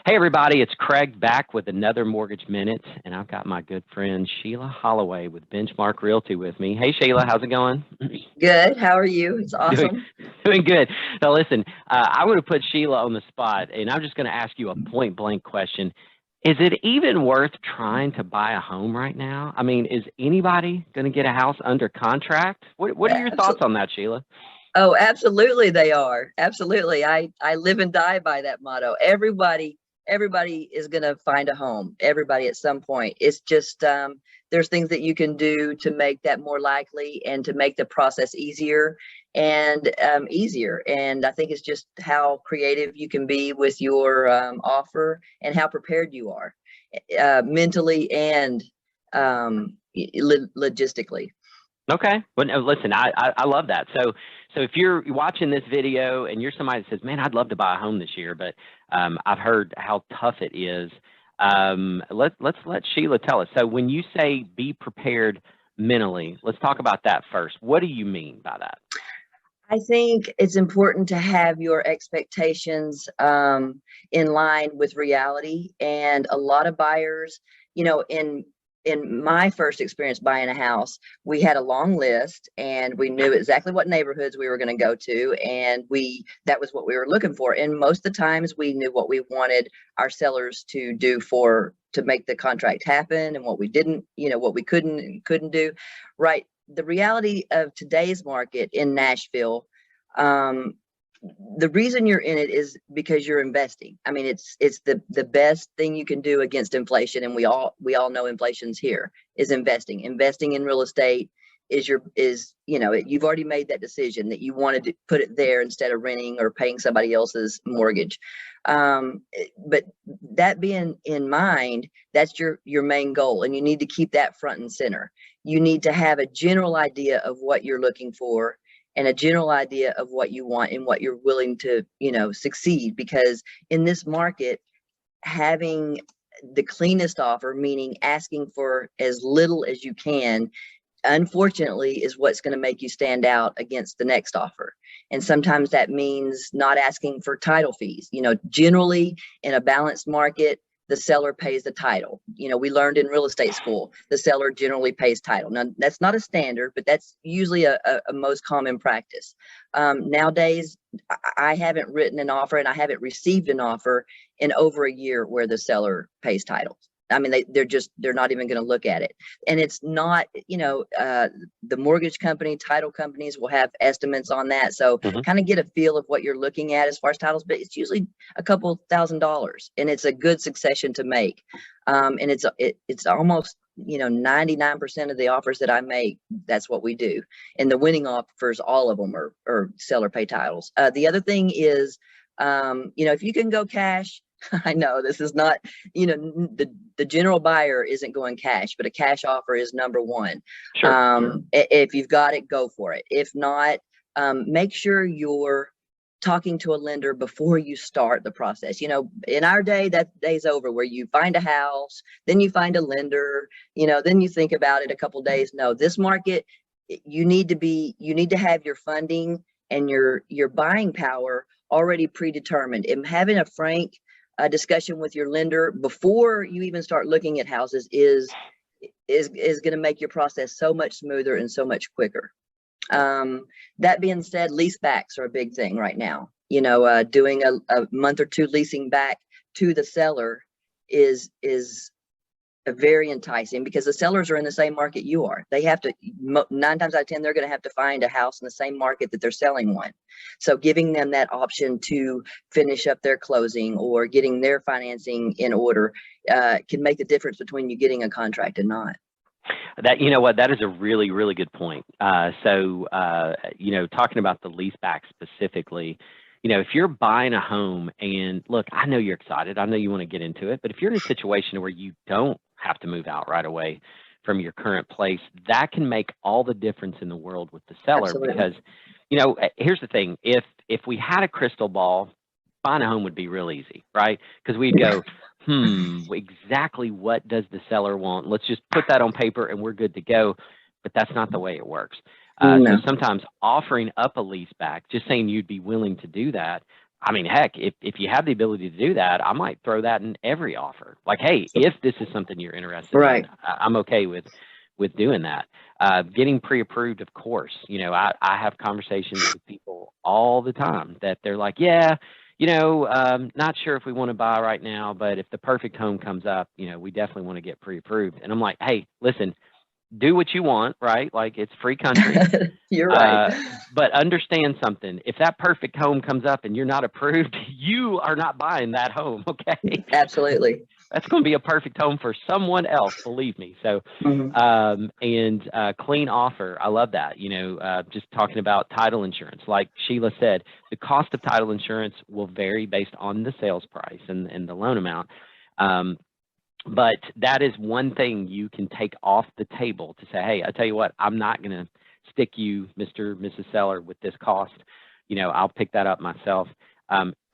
Hey, everybody, it's Craig back with another Mortgage Minute, and I've got my good friend Sheila Hollaway with Benchmark Realty with me. Hey, Sheila, how's it going? Good. How are you? It's doing, awesome. doing good. Now, listen, I would have put Sheila on the spot, and I'm just going to ask you a point blank question. Is it even worth trying to buy a home right now? I mean, is anybody going to get a house under contract? What are your thoughts Absolutely. on that, Sheila? Oh, absolutely they are. Absolutely. I live and die by that motto. Everybody is going to find a home. Everybody at some point. It's just there's things that you can do to make that more likely and to make the process easier and easier. And I think it's just how creative you can be with your offer and how prepared you are mentally and logistically. Okay. Well, no, listen, I love that. So if you're watching this video and you're somebody that says, "Man, I'd love to buy a home this year, but I've heard how tough it is," let's let Sheila tell us. So when you say be prepared mentally, let's talk about that first. What do you mean by that? I think it's important to have your expectations in line with reality. And a lot of buyers, in my first experience buying a house, we had a long list and we knew exactly what neighborhoods we were going to go to, and that was what we were looking for. And most of the times we knew what we wanted our sellers to do to make the contract happen, and what we didn't, what we couldn't and couldn't do. Right. The reality of today's market in Nashville, um, the reason you're in it is because you're investing. I mean, it's the best thing you can do against inflation, and we all know inflation's here. Is investing in real estate you've already made that decision that you wanted to put it there instead of renting or paying somebody else's mortgage. But that being in mind, that's your main goal, and you need to keep that front and center. You need to have a general idea of what you're looking for and a general idea of what you want and what you're willing to, succeed. Because in this market, having the cleanest offer, meaning asking for as little as you can, unfortunately, is what's going to make you stand out against the next offer. And sometimes that means not asking for title fees. Generally in a balanced market, the seller pays the title. We learned in real estate school, the seller generally pays title. Now, that's not a standard, but that's usually a most common practice. Nowadays, I haven't written an offer and I haven't received an offer in over a year where the seller pays title. I mean, they're not even going to look at it. And it's not, the mortgage company, title companies will have estimates on that. So kind of get a feel of what you're looking at as far as titles, but it's usually a couple $1,000s, and it's a good succession to make. And it's almost, 99% of the offers that I make, that's what we do. And the winning offers, all of them are seller pay titles. The other thing is, if you can go cash, I know this is not, the general buyer isn't going cash, but a cash offer is number one. Sure. If you've got it, go for it. If not, make sure you're talking to a lender before you start the process. In our day, that day's over, where you find a house, then you find a lender, then you think about it a couple days. No, this market, you need to have your funding and your buying power already predetermined. And having a frank discussion with your lender before you even start looking at houses is going to make your process so much smoother and so much quicker. That being said, leasebacks are a big thing right now. Doing a month or two leasing back to the seller is very enticing, because the sellers are in the same market you are. They have to, 9 times out of 10, they're going to have to find a house in the same market that they're selling one. So giving them that option to finish up their closing or getting their financing in order can make the difference between you getting a contract and not. That, you know what, that is a really, really good point. Talking about the lease back specifically, if you're buying a home, and look, I know you're excited, I know you want to get into it, but if you're in a situation where you don't have to move out right away from your current place, that can make all the difference in the world with the seller. Absolutely. Because, here's the thing, if we had a crystal ball, buying a home would be real easy, right? Because we'd go, exactly what does the seller want? Let's just put that on paper and we're good to go. But that's not the way it works. So No. sometimes offering up a lease back, just saying you'd be willing to do that, I mean, heck, if you have the ability to do that, I might throw that in every offer. Like, hey, if this is something you're interested Right. in, I'm okay with doing that. Getting pre-approved, of course. I have conversations with people all the time that they're like, yeah, not sure if we want to buy right now, but if the perfect home comes up, we definitely want to get pre-approved. And I'm like, hey, listen, do what you want, right? Like, it's free country. You're right. But understand something. If that perfect home comes up and you're not approved, you are not buying that home, okay? Absolutely. That's going to be a perfect home for someone else, believe me. So, Mhm. and clean offer. I love that. Just talking about title insurance, like Sheila said, the cost of title insurance will vary based on the sales price and the loan amount. But that is one thing you can take off the table to say, hey, I tell you what, I'm not going to stick you, Mr. Mrs. Seller, with this cost. I'll pick that up myself.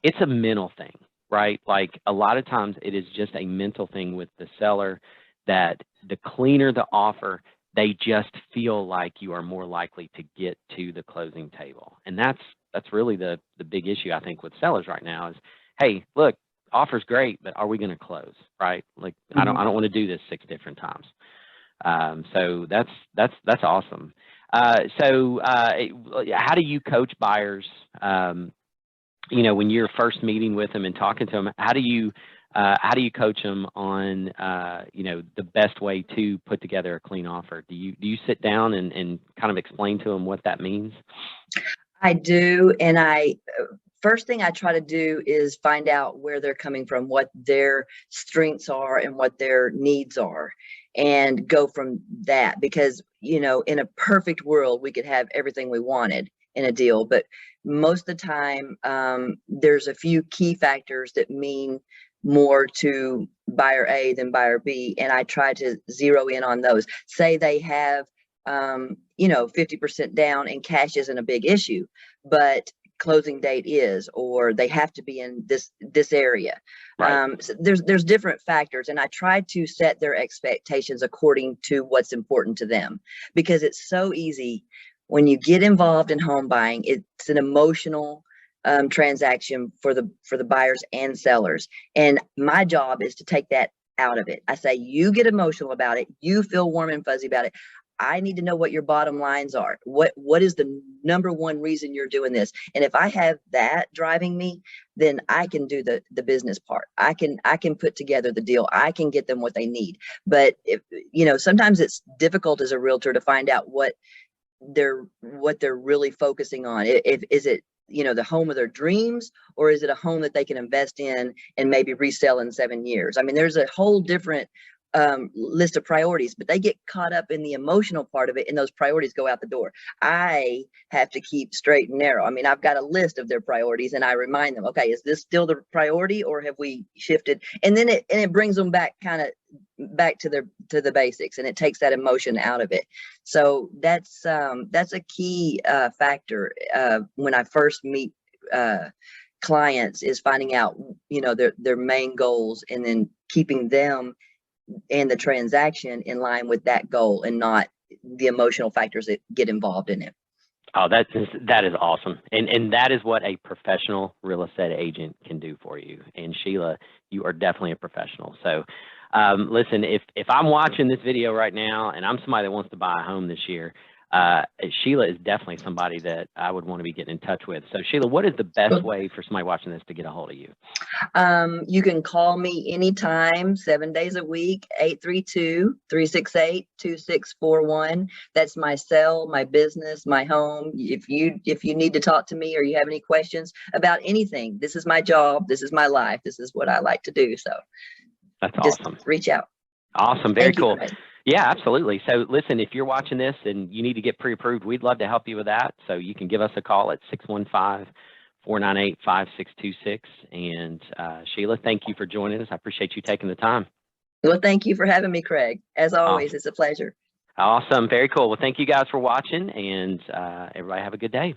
It's a mental thing, right? Like, a lot of times it is just a mental thing with the seller, that the cleaner the offer, they just feel like you are more likely to get to the closing table. And that's really the big issue, I think, with sellers right now is, hey, look, offer's great, but are we going to close, right? Like, I don't want to do this 6 different times. So that's awesome. So how do you coach buyers? When you're first meeting with them and talking to them, how do you coach them on the best way to put together a clean offer? Do you sit down and kind of explain to them what that means? I do, and first thing I try to do is find out where they're coming from, what their strengths are and what their needs are, and go from that. Because, in a perfect world, we could have everything we wanted in a deal, but most of the time, there's a few key factors that mean more to buyer A than buyer B, and I try to zero in on those. Say they have 50% down and cash isn't a big issue, but closing date is, or they have to be in this area. Right. So there's different factors, and I try to set their expectations according to what's important to them, because it's so easy when you get involved in home buying. It's an emotional transaction for the buyers and sellers, and my job is to take that out of it. I say, you get emotional about it, you feel warm and fuzzy about it. I need to know what your bottom lines are. What is the number one reason you're doing this? And if I have that driving me, then I can do the business part. I can put together the deal. I can get them what they need. But if, sometimes it's difficult as a realtor to find out what they're really focusing on. If is it the home of their dreams, or is it a home that they can invest in and maybe resell in 7 years? I mean, there's a whole different list of priorities, but they get caught up in the emotional part of it, and those priorities go out the door. I have to keep straight and narrow. I mean, I've got a list of their priorities, and I remind them, okay, is this still the priority, or have we shifted? And then it brings them back back to the basics, and it takes that emotion out of it. So that's a key factor when I first meet clients, is finding out their main goals, and then keeping them and the transaction in line with that goal, and not the emotional factors that get involved in it. Oh, that is awesome. And that is what a professional real estate agent can do for you. And Sheila, you are definitely a professional. So listen, if I'm watching this video right now and I'm somebody that wants to buy a home this year, Sheila is definitely somebody that I would want to be getting in touch with. So Sheila, what is the best way for somebody watching this to get a hold of you? You can call me anytime, 7 days a week, 832-368-2641. That's my cell, my business, my home. If you need to talk to me, or you have any questions about anything, this is my job, this is my life, this is what I like to do. So that's just awesome. Reach out. Awesome. Very cool. Craig. Yeah, absolutely. So listen, if you're watching this and you need to get pre-approved, we'd love to help you with that. So you can give us a call at 615-498-5626. And Sheila, thank you for joining us. I appreciate you taking the time. Well, thank you for having me, Craig. As always, It's a pleasure. Awesome. Very cool. Well, thank you guys for watching, and everybody have a good day.